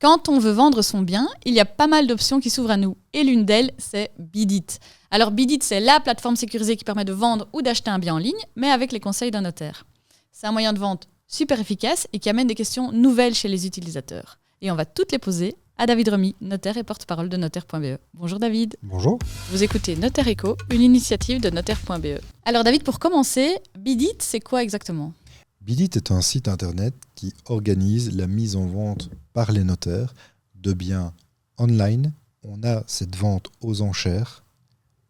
Quand on veut vendre son bien, il y a pas mal d'options qui s'ouvrent à nous. Et l'une d'elles, c'est Bidit. Alors Bidit, c'est la plateforme sécurisée qui permet de vendre ou d'acheter un bien en ligne, mais avec les conseils d'un notaire. C'est un moyen de vente super efficace et qui amène des questions nouvelles chez les utilisateurs. Et on va toutes les poser à David Remy, notaire et porte-parole de notaire.be. Bonjour David. Bonjour. Vous écoutez Notaire Echo, une initiative de notaire.be. Alors David, pour commencer, Bidit, c'est quoi exactement ? Bidit est un site internet qui organise la mise en vente par les notaires de biens online. On a cette vente aux enchères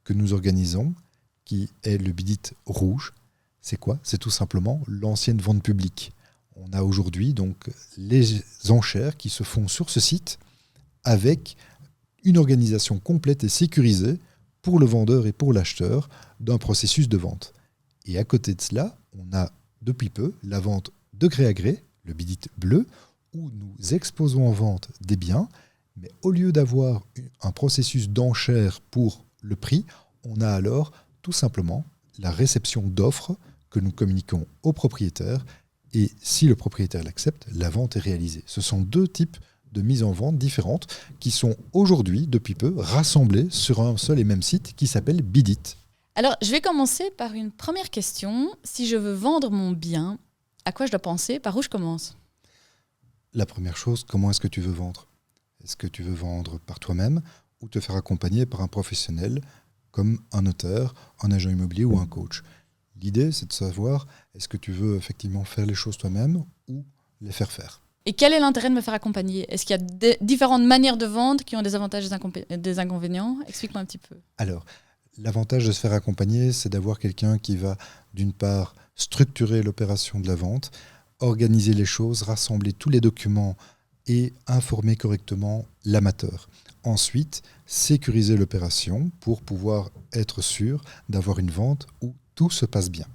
que nous organisons, qui est le Bidit rouge. C'est quoi ? C'est tout simplement l'ancienne vente publique. On a aujourd'hui donc les enchères qui se font sur ce site avec une organisation complète et sécurisée pour le vendeur et pour l'acheteur d'un processus de vente. Et à côté de cela, on a depuis peu la vente de gré à gré, le Bidit bleu, où nous exposons en vente des biens, mais au lieu d'avoir un processus d'enchère pour le prix, on a alors tout simplement la réception d'offres que nous communiquons au propriétaire, et si le propriétaire l'accepte, la vente est réalisée. Ce sont deux types de mise en vente différentes qui sont aujourd'hui, depuis peu, rassemblées sur un seul et même site qui s'appelle Bidit. Alors, je vais commencer par une première question. Si je veux vendre mon bien, à quoi je dois penser ? Par où je commence ? La première chose, comment est-ce que tu veux vendre ? Est-ce que tu veux vendre par toi-même ou te faire accompagner par un professionnel comme un notaire, un agent immobilier ou un coach ? L'idée, c'est de savoir, est-ce que tu veux effectivement faire les choses toi-même ou les faire faire ? Et quel est l'intérêt de me faire accompagner ? Est-ce qu'il y a différentes manières de vendre qui ont des avantages et des inconvénients ? Explique-moi un petit peu. Alors, l'avantage de se faire accompagner, c'est d'avoir quelqu'un qui va, d'une part, structurer l'opération de la vente, organiser les choses, rassembler tous les documents et informer correctement l'amateur. Ensuite, sécuriser l'opération pour pouvoir être sûr d'avoir une vente où tout se passe bien.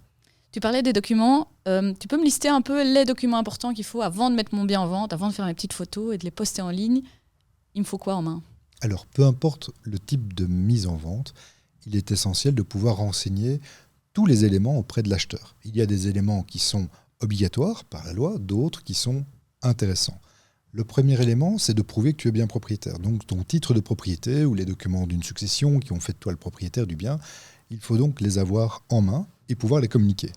Tu parlais des documents. Tu peux me lister un peu les documents importants qu'il faut avant de mettre mon bien en vente, avant de faire mes petites photos et de les poster en ligne ? Il me faut quoi en main ? Alors, peu importe le type de mise en vente, il est essentiel de pouvoir renseigner tous les éléments auprès de l'acheteur. Il y a des éléments qui sont obligatoires par la loi, d'autres qui sont intéressants. Le premier élément, c'est de prouver que tu es bien propriétaire. Donc ton titre de propriété ou les documents d'une succession qui ont fait de toi le propriétaire du bien, il faut donc les avoir en main et pouvoir les communiquer.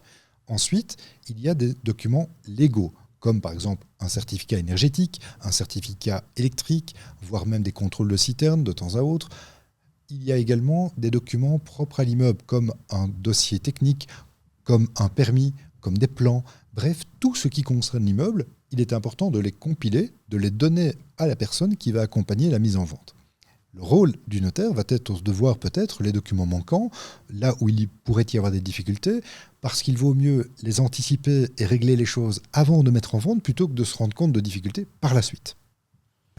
Ensuite, il y a des documents légaux, comme par exemple un certificat énergétique, un certificat électrique, voire même des contrôles de citerne de temps à autre. Il y a également des documents propres à l'immeuble, comme un dossier technique, comme un permis, comme des plans. Bref, tout ce qui concerne l'immeuble, il est important de les compiler, de les donner à la personne qui va accompagner la mise en vente. Le rôle du notaire va être de voir peut-être les documents manquants, là où il pourrait y avoir des difficultés, parce qu'il vaut mieux les anticiper et régler les choses avant de mettre en vente, plutôt que de se rendre compte de difficultés par la suite.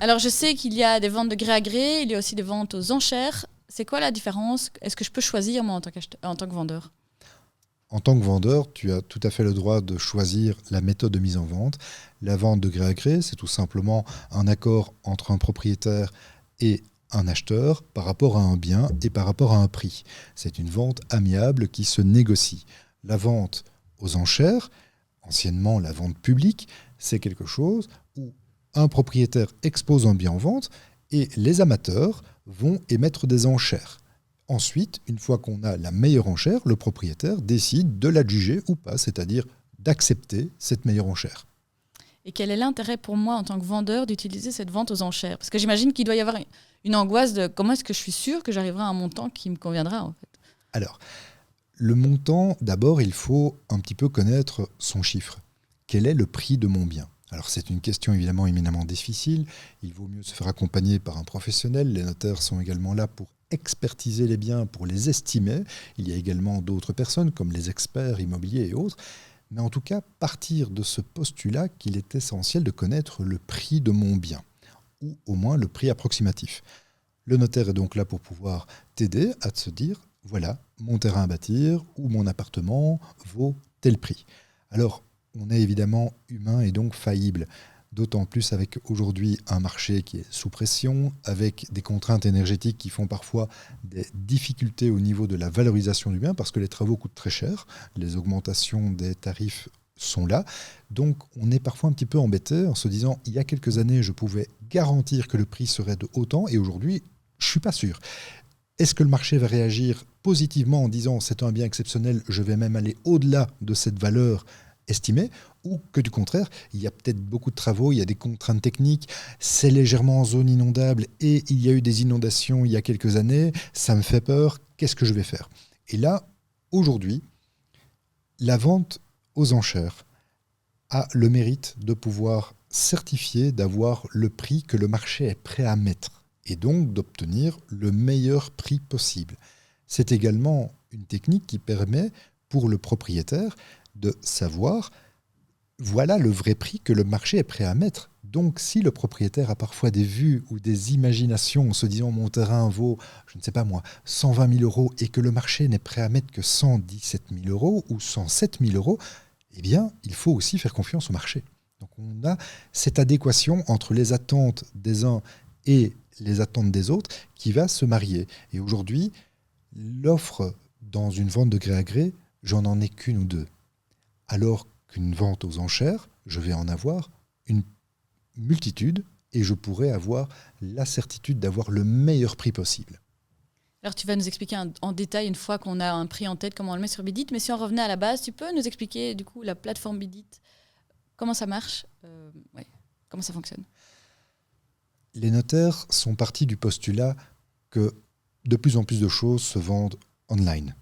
Alors, je sais qu'il y a des ventes de gré à gré, il y a aussi des ventes aux enchères. C'est quoi la différence ? Est-ce que je peux choisir, moi, en tant que vendeur ? En tant que vendeur, tu as tout à fait le droit de choisir la méthode de mise en vente. La vente de gré à gré, c'est tout simplement un accord entre un propriétaire et un acheteur par rapport à un bien et par rapport à un prix. C'est une vente amiable qui se négocie. La vente aux enchères, anciennement la vente publique, c'est quelque chose où un propriétaire expose un bien en vente et les amateurs vont émettre des enchères. Ensuite, une fois qu'on a la meilleure enchère, le propriétaire décide de l'adjuger ou pas, c'est-à-dire d'accepter cette meilleure enchère. Et quel est l'intérêt pour moi en tant que vendeur d'utiliser cette vente aux enchères ? Parce que j'imagine qu'il doit y avoir une angoisse de comment est-ce que je suis sûr que j'arriverai à un montant qui me conviendra en fait. Alors, le montant, d'abord, il faut un petit peu connaître son chiffre. Quel est le prix de mon bien ? Alors c'est une question évidemment éminemment difficile. Il vaut mieux se faire accompagner par un professionnel. Les notaires sont également là pour expertiser les biens, pour les estimer. Il y a également d'autres personnes comme les experts immobiliers et autres. Mais en tout cas, partir de ce postulat qu'il est essentiel de connaître le prix de mon bien, ou au moins le prix approximatif. Le notaire est donc là pour pouvoir t'aider à se dire, voilà, mon terrain à bâtir ou mon appartement vaut tel prix. Alors, on est évidemment humain et donc faillible, d'autant plus avec aujourd'hui un marché qui est sous pression, avec des contraintes énergétiques qui font parfois des difficultés au niveau de la valorisation du bien, parce que les travaux coûtent très cher, les augmentations des tarifs sont là. Donc, on est parfois un petit peu embêté en se disant, il y a quelques années, je pouvais garantir que le prix serait de autant, et aujourd'hui, je ne suis pas sûr. Est-ce que le marché va réagir positivement en disant, c'est un bien exceptionnel, je vais même aller au-delà de cette valeur estimée, ou que du contraire, il y a peut-être beaucoup de travaux, il y a des contraintes techniques, c'est légèrement en zone inondable, et il y a eu des inondations il y a quelques années, ça me fait peur, qu'est-ce que je vais faire ? Et là, aujourd'hui, la vente aux enchères a le mérite de pouvoir certifier, d'avoir le prix que le marché est prêt à mettre et donc d'obtenir le meilleur prix possible. C'est également une technique qui permet pour le propriétaire de savoir voilà le vrai prix que le marché est prêt à mettre. Donc si le propriétaire a parfois des vues ou des imaginations en se disant mon terrain vaut, je ne sais pas moi, 120 000 euros et que le marché n'est prêt à mettre que 117 000 euros ou 107 000 euros, eh bien il faut aussi faire confiance au marché. Donc on a cette adéquation entre les attentes des uns et les attentes des autres qui va se marier. Et aujourd'hui, l'offre dans une vente de gré à gré, j'en en ai qu'une ou deux. Alors qu'une vente aux enchères, je vais en avoir une multitude et je pourrais avoir la certitude d'avoir le meilleur prix possible. Alors tu vas nous expliquer en détail une fois qu'on a un prix en tête, comment on le met sur Bidit, mais si on revenait à la base, tu peux nous expliquer du coup la plateforme Bidit, comment ça marche, comment ça fonctionne? Les notaires sont partis du postulat que de plus en plus de choses se vendent online.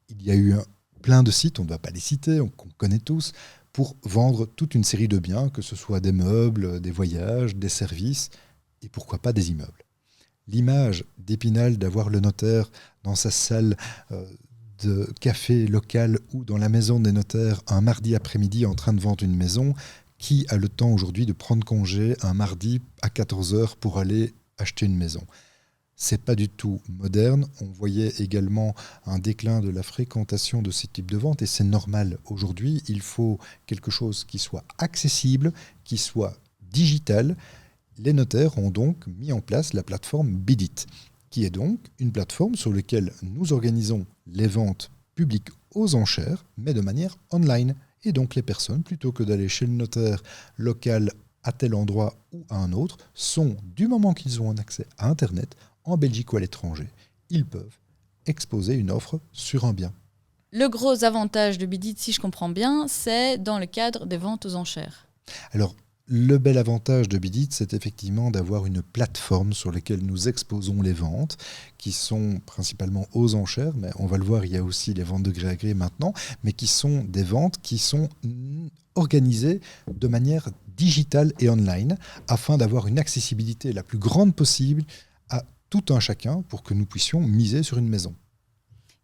Il y a eu plein de sites, on ne va pas les citer, qu'on connaît tous, pour vendre toute une série de biens, que ce soit des meubles, des voyages, des services, et pourquoi pas des immeubles. L'image d'Épinal d'avoir le notaire dans sa salle de café local ou dans la maison des notaires un mardi après-midi en train de vendre une maison, qui a le temps aujourd'hui de prendre congé un mardi à 14h pour aller acheter une maison ? C'est pas du tout moderne. On voyait également un déclin de la fréquentation de ces types de ventes et c'est normal. Aujourd'hui, il faut quelque chose qui soit accessible, qui soit digital. Les notaires ont donc mis en place la plateforme Bidit, qui est donc une plateforme sur laquelle nous organisons les ventes publiques aux enchères, mais de manière online. Et donc les personnes, plutôt que d'aller chez le notaire local à tel endroit ou à un autre, sont, du moment qu'ils ont un accès à Internet, en Belgique ou à l'étranger, ils peuvent exposer une offre sur un bien. Le gros avantage de Bidit, si je comprends bien, c'est dans le cadre des ventes aux enchères. Alors, le bel avantage de Bidit, c'est effectivement d'avoir une plateforme sur laquelle nous exposons les ventes, qui sont principalement aux enchères, mais on va le voir, il y a aussi les ventes de gré à gré maintenant, mais qui sont des ventes qui sont organisées de manière digitale et online, afin d'avoir une accessibilité la plus grande possible à tout un chacun pour que nous puissions miser sur une maison.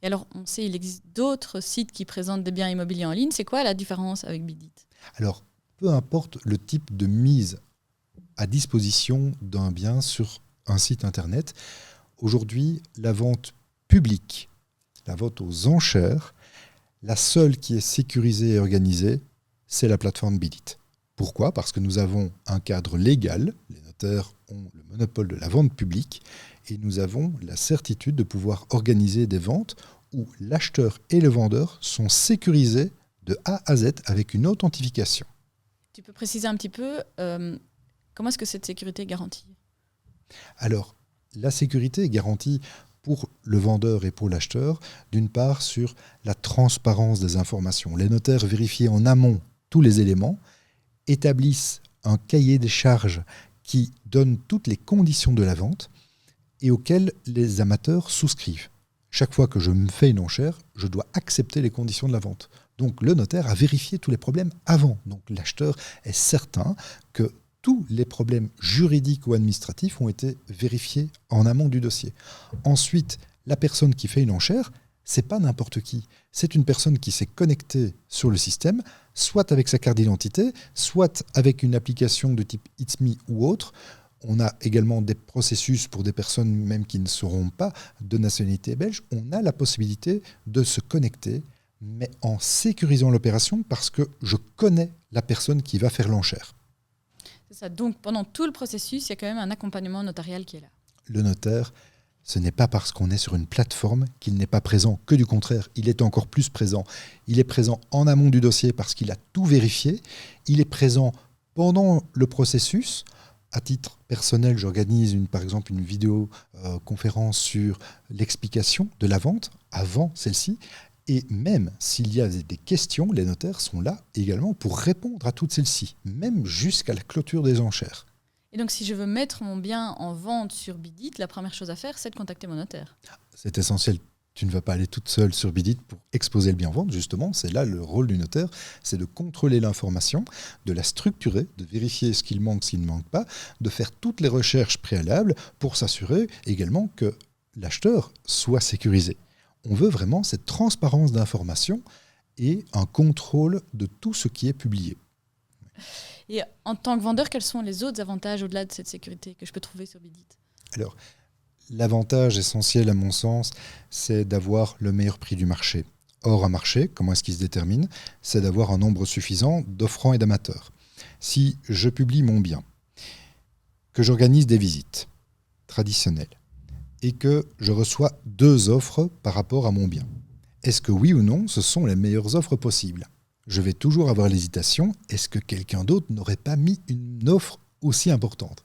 Et alors, on sait qu'il existe d'autres sites qui présentent des biens immobiliers en ligne. C'est quoi la différence avec Bidit ? Alors, peu importe le type de mise à disposition d'un bien sur un site internet, aujourd'hui, la vente publique, la vente aux enchères, la seule qui est sécurisée et organisée, c'est la plateforme Bidit. Pourquoi ? Parce que nous avons un cadre légal, les notaires ont le monopole de la vente publique, et nous avons la certitude de pouvoir organiser des ventes où l'acheteur et le vendeur sont sécurisés de A à Z avec une authentification. Tu peux préciser un petit peu comment est-ce que cette sécurité est garantie ? Alors, la sécurité est garantie pour le vendeur et pour l'acheteur, d'une part sur la transparence des informations. Les notaires vérifient en amont tous les éléments, établissent un cahier des charges qui donne toutes les conditions de la vente et auxquelles les amateurs souscrivent. Chaque fois que je me fais une enchère, je dois accepter les conditions de la vente. Donc le notaire a vérifié tous les problèmes avant. Donc l'acheteur est certain que tous les problèmes juridiques ou administratifs ont été vérifiés en amont du dossier. Ensuite, la personne qui fait une enchère, c'est pas n'importe qui. C'est une personne qui s'est connectée sur le système, soit avec sa carte d'identité, soit avec une application de type It's Me ou autre. On a également des processus pour des personnes même qui ne seront pas de nationalité belge. On a la possibilité de se connecter, mais en sécurisant l'opération parce que je connais la personne qui va faire l'enchère. C'est ça. Donc, pendant tout le processus, il y a quand même un accompagnement notarial qui est là. Le notaire Ce n'est pas parce qu'on est sur une plateforme qu'il n'est pas présent, que du contraire, il est encore plus présent. Il est présent en amont du dossier parce qu'il a tout vérifié. Il est présent pendant le processus. À titre personnel, j'organise par exemple une vidéoconférence sur l'explication de la vente avant celle-ci. Et même s'il y a des questions, les notaires sont là également pour répondre à toutes celles-ci, même jusqu'à la clôture des enchères. Et donc, si je veux mettre mon bien en vente sur Bidit, la première chose à faire, c'est de contacter mon notaire. C'est essentiel. Tu ne vas pas aller toute seule sur Bidit pour exposer le bien en vente. Justement, c'est là le rôle du notaire, c'est de contrôler l'information, de la structurer, de vérifier ce qu'il manque, s'il ne manque pas, de faire toutes les recherches préalables pour s'assurer également que l'acheteur soit sécurisé. On veut vraiment cette transparence d'information et un contrôle de tout ce qui est publié. Et en tant que vendeur, quels sont les autres avantages au-delà de cette sécurité que je peux trouver sur Bidit ? Alors, l'avantage essentiel à mon sens, c'est d'avoir le meilleur prix du marché. Or, un marché, comment est-ce qu'il se détermine ? C'est d'avoir un nombre suffisant d'offrants et d'amateurs. Si je publie mon bien, que j'organise des visites traditionnelles et que je reçois 2 offres par rapport à mon bien, est-ce que oui ou non, ce sont les meilleures offres possibles ? Je vais toujours avoir l'hésitation, est-ce que quelqu'un d'autre n'aurait pas mis une offre aussi importante ?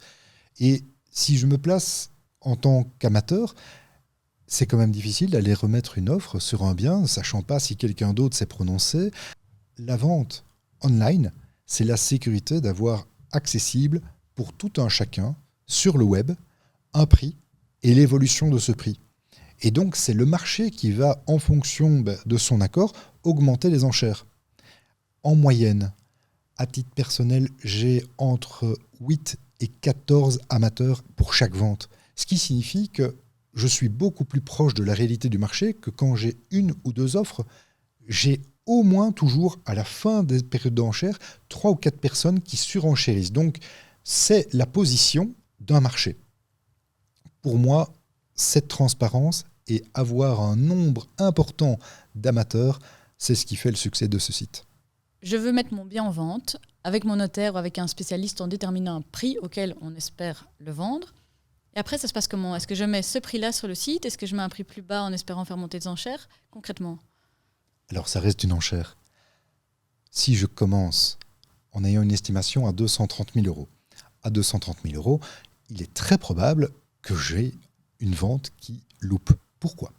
Et si je me place en tant qu'amateur, c'est quand même difficile d'aller remettre une offre sur un bien, sachant pas si quelqu'un d'autre s'est prononcé. La vente online, c'est la sécurité d'avoir accessible pour tout un chacun, sur le web, un prix et l'évolution de ce prix. Et donc, c'est le marché qui va, en fonction de son accord, augmenter les enchères. En moyenne, à titre personnel, j'ai entre 8 et 14 amateurs pour chaque vente. Ce qui signifie que je suis beaucoup plus proche de la réalité du marché que quand j'ai 1 ou 2 offres. J'ai au moins toujours, à la fin des périodes d'enchères, 3 ou 4 personnes qui surenchérissent. Donc, c'est la position d'un marché. Pour moi, cette transparence et avoir un nombre important d'amateurs, c'est ce qui fait le succès de ce site. Je veux mettre mon bien en vente avec mon notaire ou avec un spécialiste en déterminant un prix auquel on espère le vendre. Et après, ça se passe comment ? Est-ce que je mets ce prix-là sur le site ? Est-ce que je mets un prix plus bas en espérant faire monter les enchères ? Concrètement ? Alors, ça reste une enchère. Si je commence en ayant une estimation à 230 000 euros, à 230 000 euros, il est très probable que j'ai une vente qui loupe. Pourquoi ?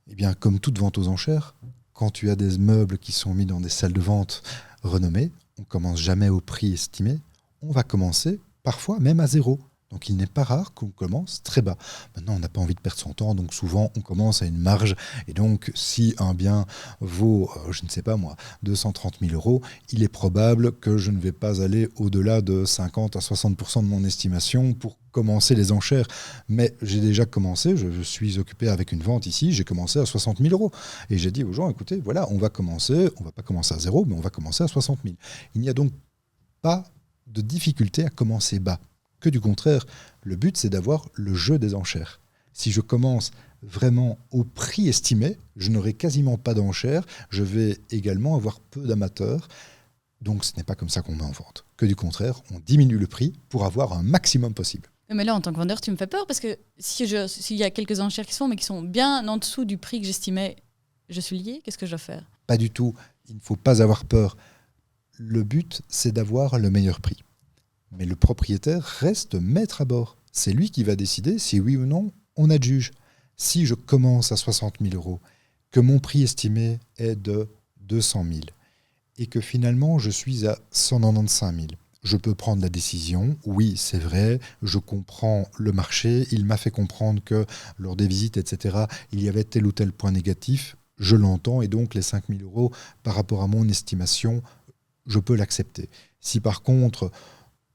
Eh bien, comme toute vente aux enchères, quand tu as des meubles qui sont mis dans des salles de vente renommées, on ne commence jamais au prix estimé, on va commencer parfois même à 0. Donc il n'est pas rare qu'on commence très bas. Maintenant, on n'a pas envie de perdre son temps, donc souvent on commence à une marge. Et donc si un bien vaut, je ne sais pas moi, 230 000 euros, il est probable que je ne vais pas aller au-delà de 50 à 60% de mon estimation pour commencer les enchères. Mais j'ai déjà commencé, je suis occupé avec une vente ici, j'ai commencé à 60 000 euros. Et j'ai dit aux gens, écoutez, voilà, on va pas commencer à 0, mais on va commencer à 60 000. Il n'y a donc pas de difficulté à commencer bas. Que du contraire, le but, c'est d'avoir le jeu des enchères. Si je commence vraiment au prix estimé, je n'aurai quasiment pas d'enchères, je vais également avoir peu d'amateurs. Donc, ce n'est pas comme ça qu'on met en vente. Que du contraire, on diminue le prix pour avoir un maximum possible. Mais là, en tant que vendeur, tu me fais peur parce que s'il y a quelques enchères qui se font, mais qui sont bien en dessous du prix que j'estimais, je suis lié, qu'est-ce que je dois faire ? Pas du tout. Il ne faut pas avoir peur. Le but, c'est d'avoir le meilleur prix. Mais le propriétaire reste maître à bord. C'est lui qui va décider si oui ou non on adjuge. Si je commence à 60 000 euros, que mon prix estimé est de 200 000 et que finalement je suis à 195 000, je peux prendre la décision. Oui, c'est vrai, je comprends le marché. Il m'a fait comprendre que lors des visites, etc., il y avait tel ou tel point négatif. Je l'entends et donc les 5 000 euros par rapport à mon estimation, je peux l'accepter. Si par contre,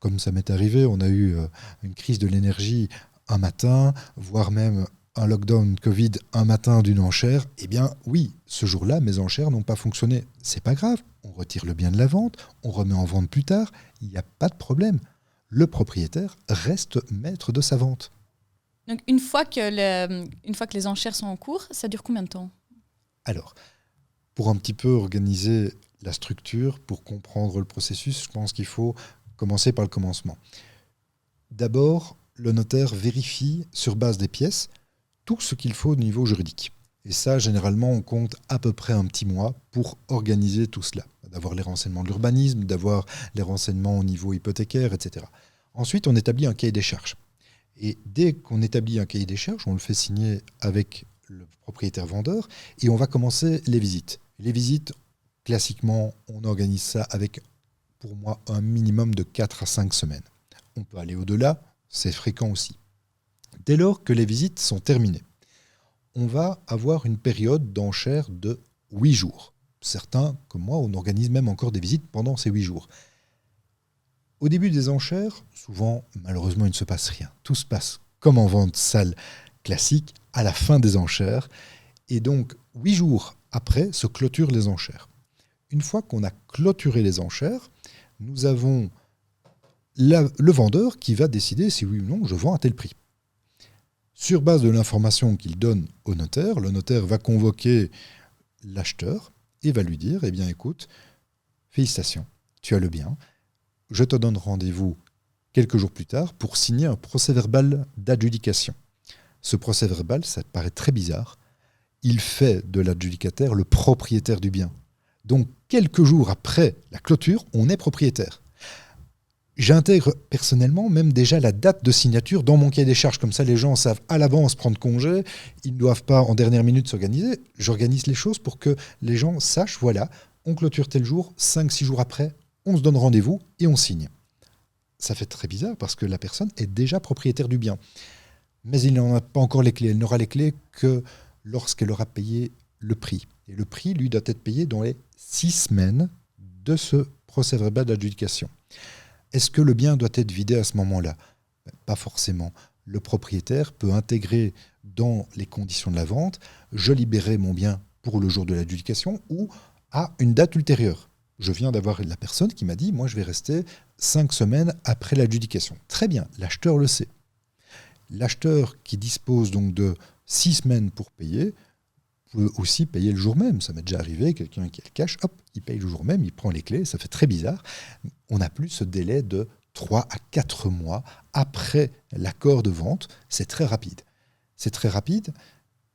comme ça m'est arrivé, on a eu une crise de l'énergie un matin, voire même un lockdown Covid un matin d'une enchère, eh bien oui, ce jour-là, mes enchères n'ont pas fonctionné. C'est pas grave, on retire le bien de la vente, on remet en vente plus tard, il n'y a pas de problème. Le propriétaire reste maître de sa vente. Donc une fois que les enchères sont en cours, ça dure combien de temps ? Alors, pour un petit peu organiser la structure, pour comprendre le processus, je pense qu'il faut commencer par le commencement. D'abord, le notaire vérifie sur base des pièces tout ce qu'il faut au niveau juridique. Et ça, généralement, on compte à peu près un petit mois pour organiser tout cela. D'avoir les renseignements de l'urbanisme, d'avoir les renseignements au niveau hypothécaire, etc. Ensuite, on établit un cahier des charges. Et dès qu'on établit un cahier des charges, on le fait signer avec le propriétaire-vendeur et on va commencer les visites. Les visites, classiquement, on organise ça avec, pour moi, un minimum de 4 à 5 semaines. On peut aller au-delà, c'est fréquent aussi. Dès lors que les visites sont terminées, on va avoir une période d'enchères de 8 jours. Certains, comme moi, on organise même encore des visites pendant ces 8 jours. Au début des enchères, souvent, malheureusement, il ne se passe rien. Tout se passe comme en vente salle classique, à la fin des enchères. Et donc, 8 jours après, se clôturent les enchères. Une fois qu'on a clôturé les enchères, nous avons le vendeur qui va décider si oui ou non je vends à tel prix. Sur base de l'information qu'il donne au notaire, le notaire va convoquer l'acheteur et va lui dire, eh bien écoute, félicitations, tu as le bien, je te donne rendez-vous quelques jours plus tard pour signer un procès-verbal d'adjudication. Ce procès-verbal, ça te paraît très bizarre, il fait de l'adjudicataire le propriétaire du bien. Donc quelques jours après la clôture, on est propriétaire. J'intègre personnellement même déjà la date de signature dans mon cahier des charges. Comme ça, les gens savent à l'avance prendre congé. Ils ne doivent pas en dernière minute s'organiser. J'organise les choses pour que les gens sachent, voilà, on clôture tel jour, 5-6 jours après, on se donne rendez-vous et on signe. Ça fait très bizarre parce que la personne est déjà propriétaire du bien. Mais il n'en a pas encore les clés. Elle n'aura les clés que lorsqu'elle aura payé le prix. Et le prix, lui, doit être payé dans les 6 semaines de ce procès-verbal d'adjudication. Est-ce que le bien doit être vidé à ce moment-là ? Pas forcément. Le propriétaire peut intégrer dans les conditions de la vente, je libérerai mon bien pour le jour de l'adjudication ou à une date ultérieure. Je viens d'avoir la personne qui m'a dit, moi je vais rester 5 semaines après l'adjudication. Très bien, l'acheteur le sait. L'acheteur qui dispose donc de 6 semaines pour payer, peut aussi payer le jour même. Ça m'est déjà arrivé, quelqu'un qui a le cash, hop, il paye le jour même, il prend les clés, ça fait très bizarre. On n'a plus ce délai de 3 à 4 mois après l'accord de vente. C'est très rapide. C'est très rapide,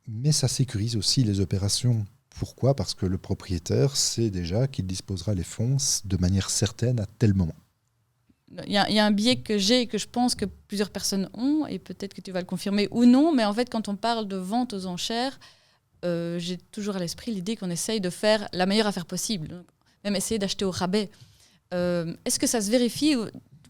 mais ça sécurise aussi les opérations. Pourquoi ? Parce que le propriétaire sait déjà qu'il disposera les fonds de manière certaine à tel moment. Il y a un biais que j'ai et que je pense que plusieurs personnes ont, et peut-être que tu vas le confirmer ou non, mais en fait, quand on parle de vente aux enchères, j'ai toujours à l'esprit l'idée qu'on essaye de faire la meilleure affaire possible, donc, même essayer d'acheter au rabais. Est-ce que ça se vérifie ?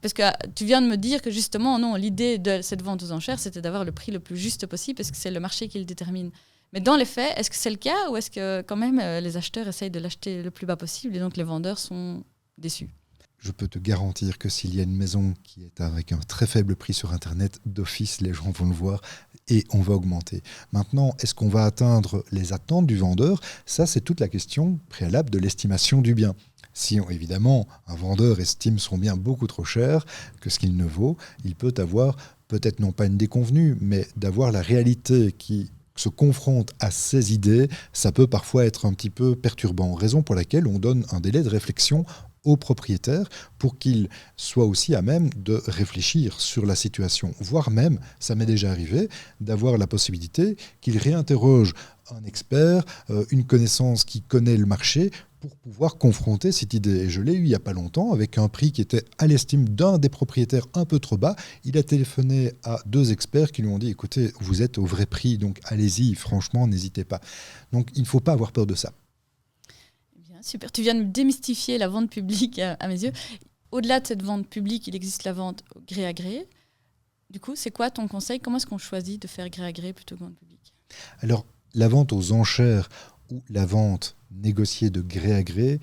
Parce que tu viens de me dire que justement, non, l'idée de cette vente aux enchères, c'était d'avoir le prix le plus juste possible parce que c'est le marché qui le détermine. Mais dans les faits, est-ce que c'est le cas ou est-ce que quand même les acheteurs essayent de l'acheter le plus bas possible et donc les vendeurs sont déçus ? Je peux te garantir que s'il y a une maison qui est avec un très faible prix sur Internet, d'office, les gens vont le voir et on va augmenter. Maintenant, est-ce qu'on va atteindre les attentes du vendeur ? Ça, c'est toute la question préalable de l'estimation du bien. Si, évidemment, un vendeur estime son bien beaucoup trop cher que ce qu'il ne vaut, il peut avoir, peut-être non pas une déconvenue, mais d'avoir la réalité qui se confronte à ses idées, ça peut parfois être un petit peu perturbant. Raison pour laquelle on donne un délai de réflexion au propriétaire pour qu'il soit aussi à même de réfléchir sur la situation. Voire même, ça m'est déjà arrivé, d'avoir la possibilité qu'il réinterroge un expert, une connaissance qui connaît le marché pour pouvoir confronter cette idée. Et je l'ai eu il n'y a pas longtemps avec un prix qui était à l'estime d'un des propriétaires un peu trop bas. Il a téléphoné à 2 experts qui lui ont dit « Écoutez, vous êtes au vrai prix, donc allez-y, franchement, n'hésitez pas ». Donc il ne faut pas avoir peur de ça. Super, tu viens de démystifier la vente publique à mes yeux. Au-delà de cette vente publique, il existe la vente gré à gré. Du coup, c'est quoi ton conseil ? Comment est-ce qu'on choisit de faire gré à gré plutôt que vente publique ? Alors, la vente aux enchères ou la vente négociée de gré à gré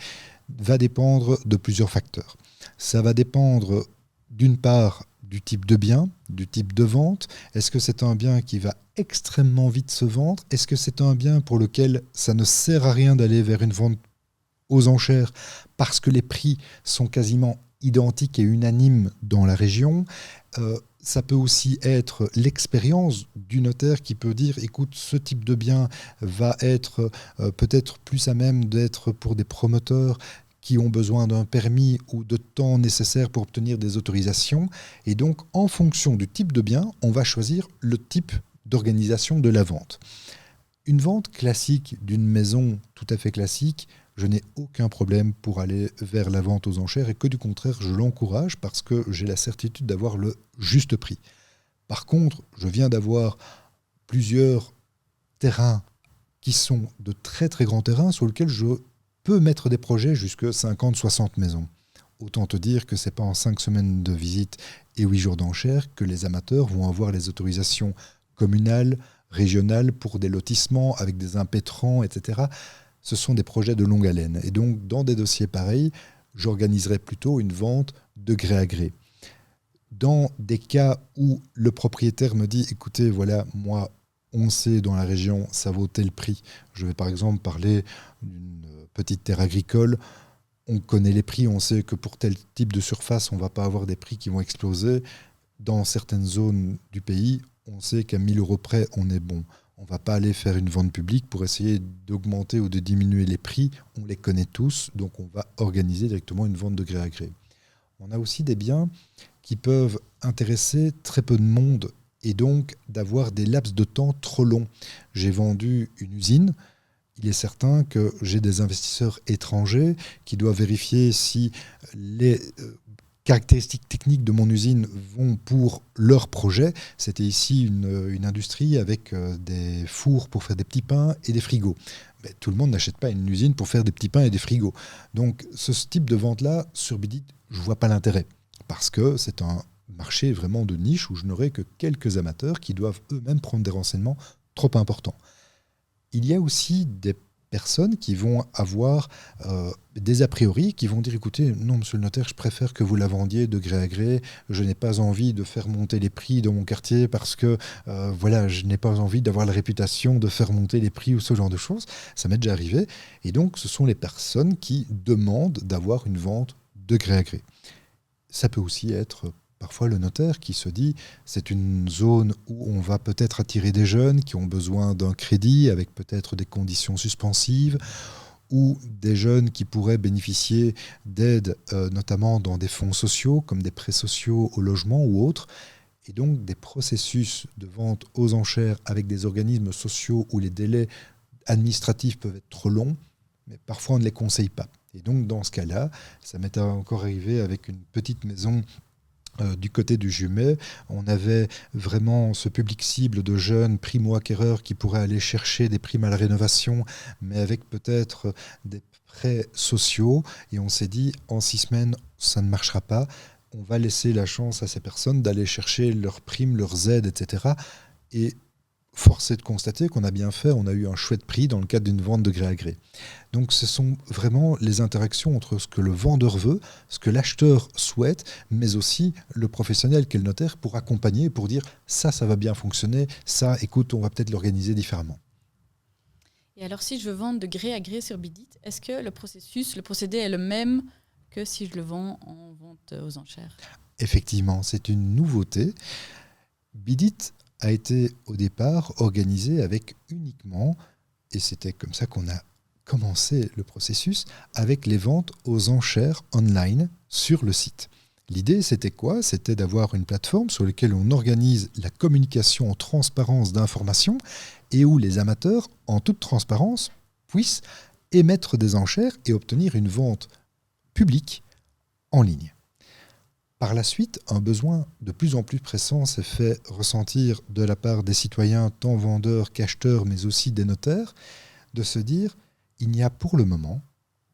va dépendre de plusieurs facteurs. Ça va dépendre d'une part du type de bien, du type de vente. Est-ce que c'est un bien qui va extrêmement vite se vendre ? Est-ce que c'est un bien pour lequel ça ne sert à rien d'aller vers une vente aux enchères parce que les prix sont quasiment identiques et unanimes dans la région. Ça peut aussi être l'expérience du notaire qui peut dire écoute, ce type de bien va être peut-être plus à même d'être pour des promoteurs qui ont besoin d'un permis ou de temps nécessaire pour obtenir des autorisations. Et donc, en fonction du type de bien, on va choisir le type d'organisation de la vente. Une vente classique d'une maison tout à fait classique, je n'ai aucun problème pour aller vers la vente aux enchères et que du contraire, je l'encourage parce que j'ai la certitude d'avoir le juste prix. Par contre, je viens d'avoir plusieurs terrains qui sont de très très grands terrains sur lesquels je peux mettre des projets jusqu'à 50-60 maisons. Autant te dire que ce n'est pas en 5 semaines de visite et 8 jours d'enchères que les amateurs vont avoir les autorisations communales, régionales pour des lotissements avec des impétrants, etc. Ce sont des projets de longue haleine. Et donc, dans des dossiers pareils, j'organiserai plutôt une vente de gré à gré. Dans des cas où le propriétaire me dit « Écoutez, voilà, moi, on sait dans la région, ça vaut tel prix. » Je vais par exemple parler d'une petite terre agricole. On connaît les prix, on sait que pour tel type de surface, on ne va pas avoir des prix qui vont exploser. Dans certaines zones du pays, on sait qu'à 1 000 € près, on est bon. On ne va pas aller faire une vente publique pour essayer d'augmenter ou de diminuer les prix. On les connaît tous, donc on va organiser directement une vente de gré à gré. On a aussi des biens qui peuvent intéresser très peu de monde et donc d'avoir des laps de temps trop longs. J'ai vendu une usine. Il est certain que j'ai des investisseurs étrangers qui doivent vérifier si les caractéristiques techniques de mon usine vont pour leur projet. C'était ici une industrie avec des fours pour faire des petits pains et des frigos. Mais tout le monde n'achète pas une usine pour faire des petits pains et des frigos. Donc ce type de vente-là, sur Bidit, je ne vois pas l'intérêt. Parce que c'est un marché vraiment de niche où je n'aurai que quelques amateurs qui doivent eux-mêmes prendre des renseignements trop importants. Il y a aussi des personnes qui vont avoir des a priori, qui vont dire « Écoutez, non, monsieur le notaire, je préfère que vous la vendiez de gré à gré. Je n'ai pas envie de faire monter les prix dans mon quartier parce que voilà, je n'ai pas envie d'avoir la réputation de faire monter les prix ou ce genre de choses. » Ça m'est déjà arrivé. Et donc, ce sont les personnes qui demandent d'avoir une vente de gré à gré. Ça peut aussi être parfois le notaire qui se dit c'est une zone où on va peut-être attirer des jeunes qui ont besoin d'un crédit avec peut-être des conditions suspensives ou des jeunes qui pourraient bénéficier d'aides notamment dans des fonds sociaux comme des prêts sociaux au logement ou autres. Et donc des processus de vente aux enchères avec des organismes sociaux où les délais administratifs peuvent être trop longs, mais parfois on ne les conseille pas. Et donc dans ce cas-là, ça m'est encore arrivé avec une petite maison du côté du Jumet. On avait vraiment ce public cible de jeunes primo-acquéreurs qui pourraient aller chercher des primes à la rénovation, mais avec peut-être des prêts sociaux. Et on s'est dit, en 6 semaines, ça ne marchera pas. On va laisser la chance à ces personnes d'aller chercher leurs primes, leurs aides, etc. Et force est de constater qu'on a bien fait, on a eu un chouette prix dans le cadre d'une vente de gré à gré. Donc ce sont vraiment les interactions entre ce que le vendeur veut, ce que l'acheteur souhaite, mais aussi le professionnel qui est le notaire pour accompagner, pour dire ça va bien fonctionner, ça, écoute, on va peut-être l'organiser différemment. Et alors si je veux vendre de gré à gré sur Bidit, est-ce que le procédé est le même que si je le vends en vente aux enchères ? Effectivement, c'est une nouveauté. Bidit a été au départ organisé avec uniquement, et c'était comme ça qu'on a commencé le processus, avec les ventes aux enchères online sur le site. L'idée, c'était quoi ? C'était d'avoir une plateforme sur laquelle on organise la communication en transparence d'informations et où les amateurs, en toute transparence, puissent émettre des enchères et obtenir une vente publique en ligne. Par la suite, un besoin de plus en plus pressant s'est fait ressentir de la part des citoyens, tant vendeurs qu'acheteurs, mais aussi des notaires, de se dire il n'y a pour le moment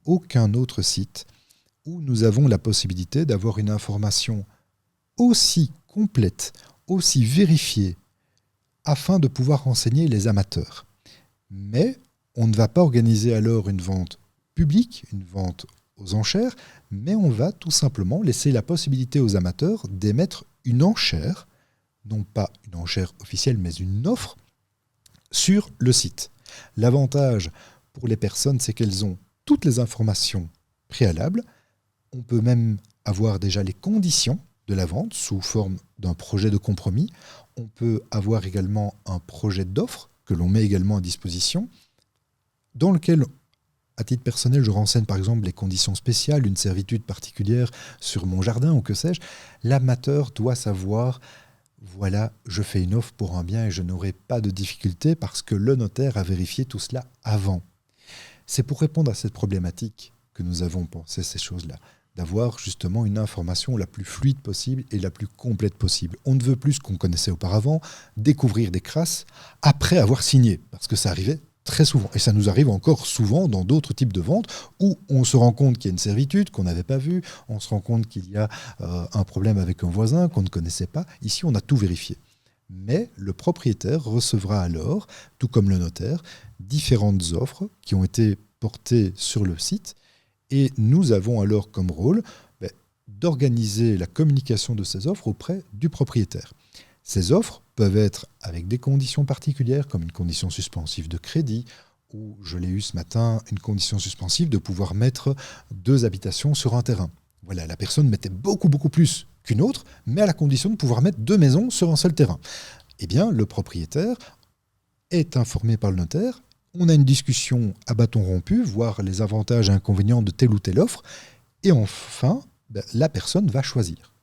aucun autre site où nous avons la possibilité d'avoir une information aussi complète, aussi vérifiée, afin de pouvoir renseigner les amateurs. Mais on ne va pas organiser alors une vente publique, une vente aux enchères, mais on va tout simplement laisser la possibilité aux amateurs d'émettre une enchère, non pas une enchère officielle, mais une offre sur le site. L'avantage pour les personnes, c'est qu'elles ont toutes les informations préalables. On peut même avoir déjà les conditions de la vente sous forme d'un projet de compromis. On peut avoir également un projet d'offre que l'on met également à disposition, dans lequel, à titre personnel, je renseigne par exemple les conditions spéciales, une servitude particulière sur mon jardin ou que sais-je. L'amateur doit savoir voilà, je fais une offre pour un bien et je n'aurai pas de difficulté parce que le notaire a vérifié tout cela avant. C'est pour répondre à cette problématique que nous avons pensé ces choses-là, d'avoir justement une information la plus fluide possible et la plus complète possible. On ne veut plus ce qu'on connaissait auparavant, découvrir des crasses après avoir signé, parce que ça arrivait très souvent. Et ça nous arrive encore souvent dans d'autres types de ventes où on se rend compte qu'il y a une servitude qu'on n'avait pas vue, on se rend compte qu'il y a un problème avec un voisin qu'on ne connaissait pas. Ici, on a tout vérifié. Mais le propriétaire recevra alors, tout comme le notaire, différentes offres qui ont été portées sur le site et nous avons alors comme rôle d'organiser la communication de ces offres auprès du propriétaire. Ces offres peuvent être avec des conditions particulières, comme une condition suspensive de crédit, ou je l'ai eu ce matin, une condition suspensive de pouvoir mettre 2 habitations sur un terrain. Voilà, la personne mettait beaucoup plus qu'une autre, mais à la condition de pouvoir mettre 2 maisons sur un seul terrain. Eh bien, le propriétaire est informé par le notaire, on a une discussion à bâton rompu, voir les avantages et inconvénients de telle ou telle offre, et enfin, la personne va choisir.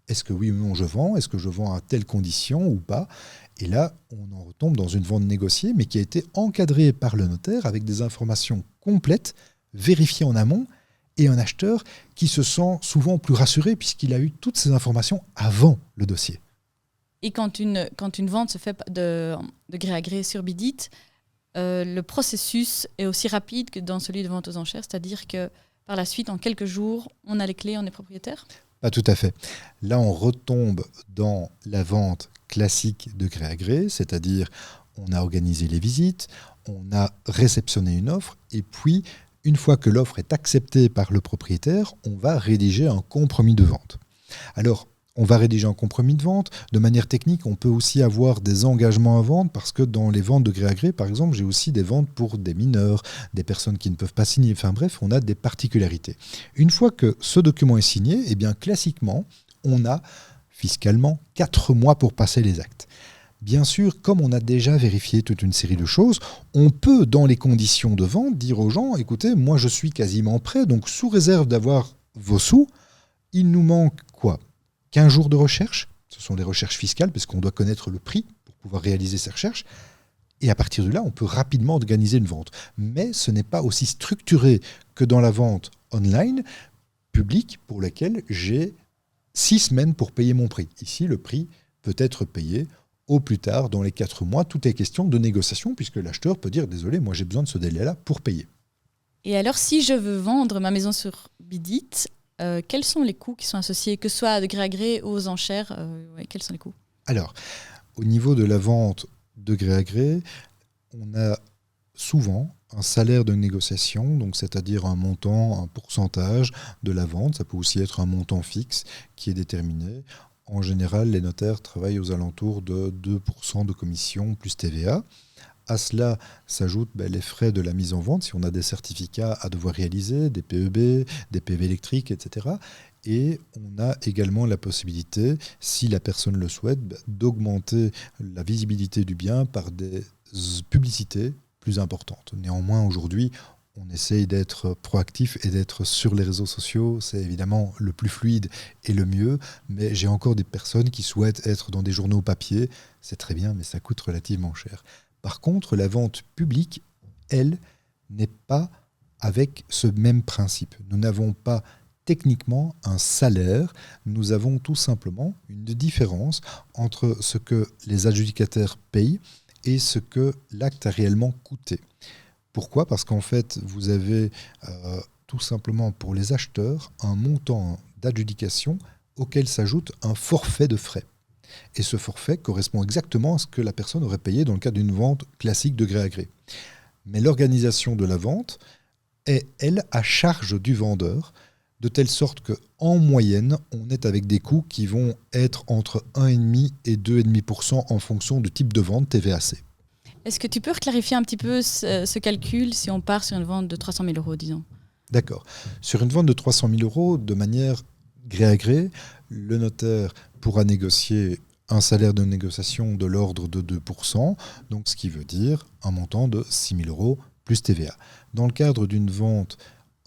Est-ce que oui ou non je vends ? Est-ce que je vends à telle condition ou pas ? Et là, on en retombe dans une vente négociée, mais qui a été encadrée par le notaire avec des informations complètes, vérifiées en amont, et un acheteur qui se sent souvent plus rassuré puisqu'il a eu toutes ces informations avant le dossier. Et quand une vente se fait de gré à gré sur Bidit, le processus est aussi rapide que dans celui de vente aux enchères, c'est-à-dire que par la suite, en quelques jours, on a les clés, on est propriétaire ? Pas tout à fait. Là, on retombe dans la vente classique de gré à gré, c'est-à-dire on a organisé les visites, on a réceptionné une offre, et puis, une fois que l'offre est acceptée par le propriétaire, on va rédiger un compromis de vente. Alors, on va rédiger un compromis de vente. De manière technique, on peut aussi avoir des engagements à vendre parce que dans les ventes de gré à gré, par exemple, j'ai aussi des ventes pour des mineurs, des personnes qui ne peuvent pas signer. Enfin bref, on a des particularités. Une fois que ce document est signé, eh bien classiquement, on a fiscalement 4 mois pour passer les actes. Bien sûr, comme on a déjà vérifié toute une série de choses, on peut, dans les conditions de vente, dire aux gens, écoutez, moi je suis quasiment prêt, donc sous réserve d'avoir vos sous, il nous manque quoi ? 15 jours de recherche, ce sont des recherches fiscales, parce qu'on doit connaître le prix pour pouvoir réaliser ces recherches. Et à partir de là, on peut rapidement organiser une vente. Mais ce n'est pas aussi structuré que dans la vente online, publique, pour laquelle j'ai 6 semaines pour payer mon prix. Ici, le prix peut être payé au plus tard, dans les 4 mois. Tout est question de négociation, puisque l'acheteur peut dire « Désolé, moi j'ai besoin de ce délai-là pour payer ». Et alors, si je veux vendre ma maison sur Bidit, quels sont les coûts qui sont associés, que ce soit de gré à gré ou aux enchères quels sont les coûts ? Alors, au niveau de la vente de gré à gré, on a souvent un salaire de négociation, donc c'est-à-dire un montant, un pourcentage de la vente. Ça peut aussi être un montant fixe qui est déterminé. En général, les notaires travaillent aux alentours de 2% de commission plus TVA. À cela s'ajoutent les frais de la mise en vente, si on a des certificats à devoir réaliser, des PEB, des PV électriques, etc. Et on a également la possibilité, si la personne le souhaite, d'augmenter la visibilité du bien par des publicités plus importantes. Néanmoins, aujourd'hui, on essaye d'être proactif et d'être sur les réseaux sociaux. C'est évidemment le plus fluide et le mieux. Mais j'ai encore des personnes qui souhaitent être dans des journaux papier. C'est très bien, mais ça coûte relativement cher. Par contre, la vente publique, elle, n'est pas avec ce même principe. Nous n'avons pas techniquement un salaire, nous avons tout simplement une différence entre ce que les adjudicataires payent et ce que l'acte a réellement coûté. Pourquoi ? Parce qu'en fait, vous avez tout simplement pour les acheteurs un montant d'adjudication auquel s'ajoute un forfait de frais. Et ce forfait correspond exactement à ce que la personne aurait payé dans le cadre d'une vente classique de gré à gré. Mais l'organisation de la vente est, elle, à charge du vendeur, de telle sorte qu'en moyenne, on est avec des coûts qui vont être entre 1,5 et 2,5% en fonction du type de vente TVAC. Est-ce que tu peux clarifier un petit peu ce calcul si on part sur une vente de 300 000 €, disons ? D'accord. Sur une vente de 300 000 €, de manière gré à gré, le notaire pourra négocier un salaire de négociation de l'ordre de 2%, donc ce qui veut dire un montant de 6 000 € plus TVA. Dans le cadre d'une vente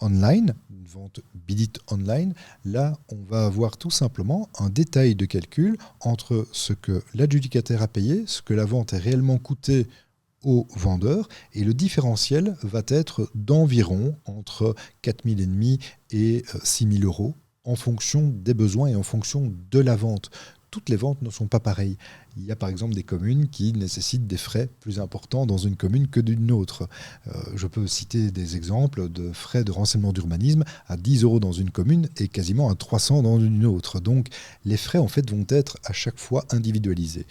online, une vente Bidit online, là, on va avoir tout simplement un détail de calcul entre ce que l'adjudicataire a payé, ce que la vente est réellement coûtée au vendeur, et le différentiel va être d'environ entre 4 500 et 6 000 euros en fonction des besoins et en fonction de la vente. Toutes les ventes ne sont pas pareilles. Il y a par exemple des communes qui nécessitent des frais plus importants dans une commune que d'une autre. Je peux citer des exemples de frais de renseignement d'urbanisme à 10 euros dans une commune et quasiment à 300 dans une autre. Donc les frais en fait vont être à chaque fois individualisés.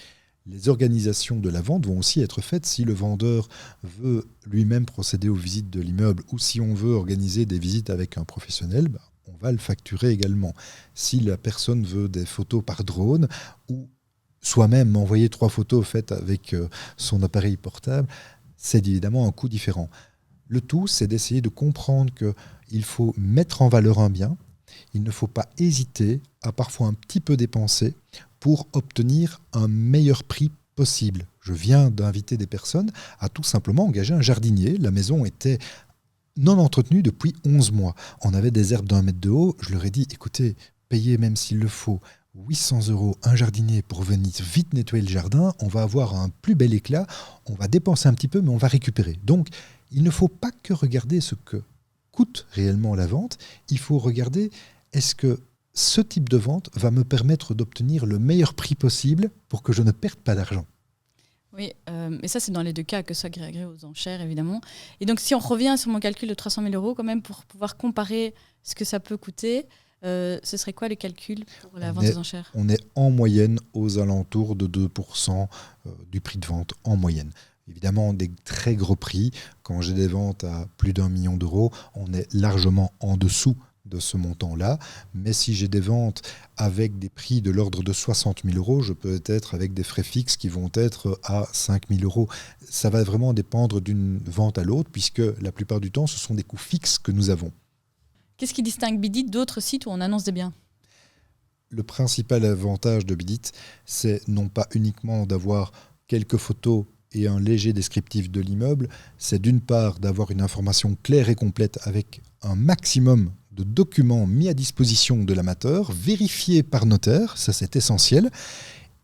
Les organisations de la vente vont aussi être faites si le vendeur veut lui-même procéder aux visites de l'immeuble ou si on veut organiser des visites avec un professionnel, on va le facturer également. Si la personne veut des photos par drone ou soi-même envoyer 3 photos faites avec son appareil portable, c'est évidemment un coût différent. Le tout, c'est d'essayer de comprendre qu'il faut mettre en valeur un bien. Il ne faut pas hésiter à parfois un petit peu dépenser pour obtenir un meilleur prix possible. Je viens d'inviter des personnes à tout simplement engager un jardinier. La maison était non entretenue depuis 11 mois. On avait des herbes d'1 mètre de haut. Je leur ai dit, écoutez, payez même s'il le faut 800 € un jardinier pour venir vite nettoyer le jardin. On va avoir un plus bel éclat. On va dépenser un petit peu, mais on va récupérer. Donc, il ne faut pas que regarder ce que coûte réellement la vente. Il faut regarder, est-ce que ce type de vente va me permettre d'obtenir le meilleur prix possible pour que je ne perde pas d'argent. Oui, mais ça, c'est dans les deux cas, que ce soit gré aux enchères, évidemment. Et donc, si on revient sur mon calcul de 300 000 € quand même, pour pouvoir comparer ce que ça peut coûter, ce serait quoi le calcul pour la vente aux enchères ? On est en moyenne aux alentours de 2% du prix de vente, en moyenne. Évidemment, des très gros prix, quand j'ai des ventes à plus d'1 million d'euros, on est largement en dessous de ce montant-là. Mais si j'ai des ventes avec des prix de l'ordre de 60 000 €, je peux être avec des frais fixes qui vont être à 5 000 €. Ça va vraiment dépendre d'une vente à l'autre, puisque la plupart du temps, ce sont des coûts fixes que nous avons. Qu'est-ce qui distingue Bidit d'autres sites où on annonce des biens ? Le principal avantage de Bidit, c'est non pas uniquement d'avoir quelques photos et un léger descriptif de l'immeuble, c'est d'une part d'avoir une information claire et complète avec un maximum de documents mis à disposition de l'amateur, vérifiés par notaire, ça c'est essentiel,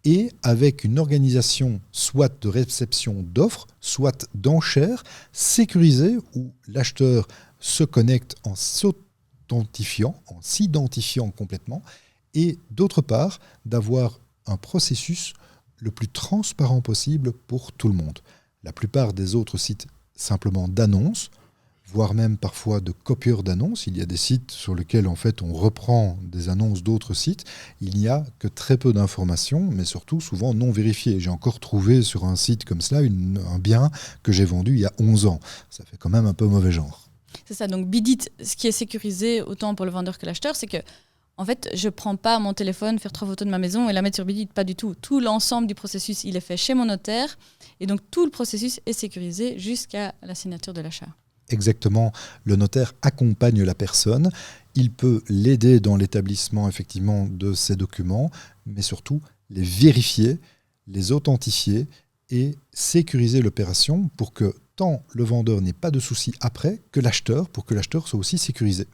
et avec une organisation soit de réception d'offres, soit d'enchères, sécurisée, où l'acheteur se connecte en s'identifiant complètement, et d'autre part, d'avoir un processus le plus transparent possible pour tout le monde. La plupart des autres sites simplement d'annonces, voire même parfois de copieurs d'annonces. Il y a des sites sur lesquels en fait on reprend des annonces d'autres sites. Il n'y a que très peu d'informations, mais surtout souvent non vérifiées. J'ai encore trouvé sur un site comme cela un bien que j'ai vendu il y a 11 ans. Ça fait quand même un peu mauvais genre. C'est ça, donc Bidit, ce qui est sécurisé autant pour le vendeur que l'acheteur, c'est que en fait, je ne prends pas mon téléphone, faire 3 photos de ma maison et la mettre sur Bidit, pas du tout. Tout l'ensemble du processus, il est fait chez mon notaire. Et donc, tout le processus est sécurisé jusqu'à la signature de l'achat. Exactement. Le notaire accompagne la personne. Il peut l'aider dans l'établissement, effectivement, de ces documents, mais surtout les vérifier, les authentifier et sécuriser l'opération pour que tant le vendeur n'ait pas de soucis après que l'acheteur, pour que l'acheteur soit aussi sécurisé.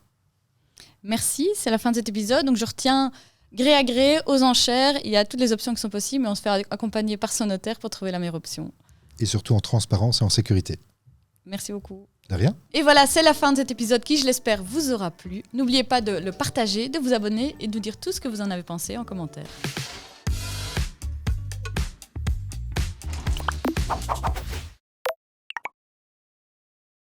Merci, c'est la fin de cet épisode. Donc je retiens gré à gré, aux enchères, il y a toutes les options qui sont possibles, mais on se fait accompagner par son notaire pour trouver la meilleure option. Et surtout en transparence et en sécurité. Merci beaucoup. De rien. Et voilà, c'est la fin de cet épisode qui, je l'espère, vous aura plu. N'oubliez pas de le partager, de vous abonner et de nous dire tout ce que vous en avez pensé en commentaire.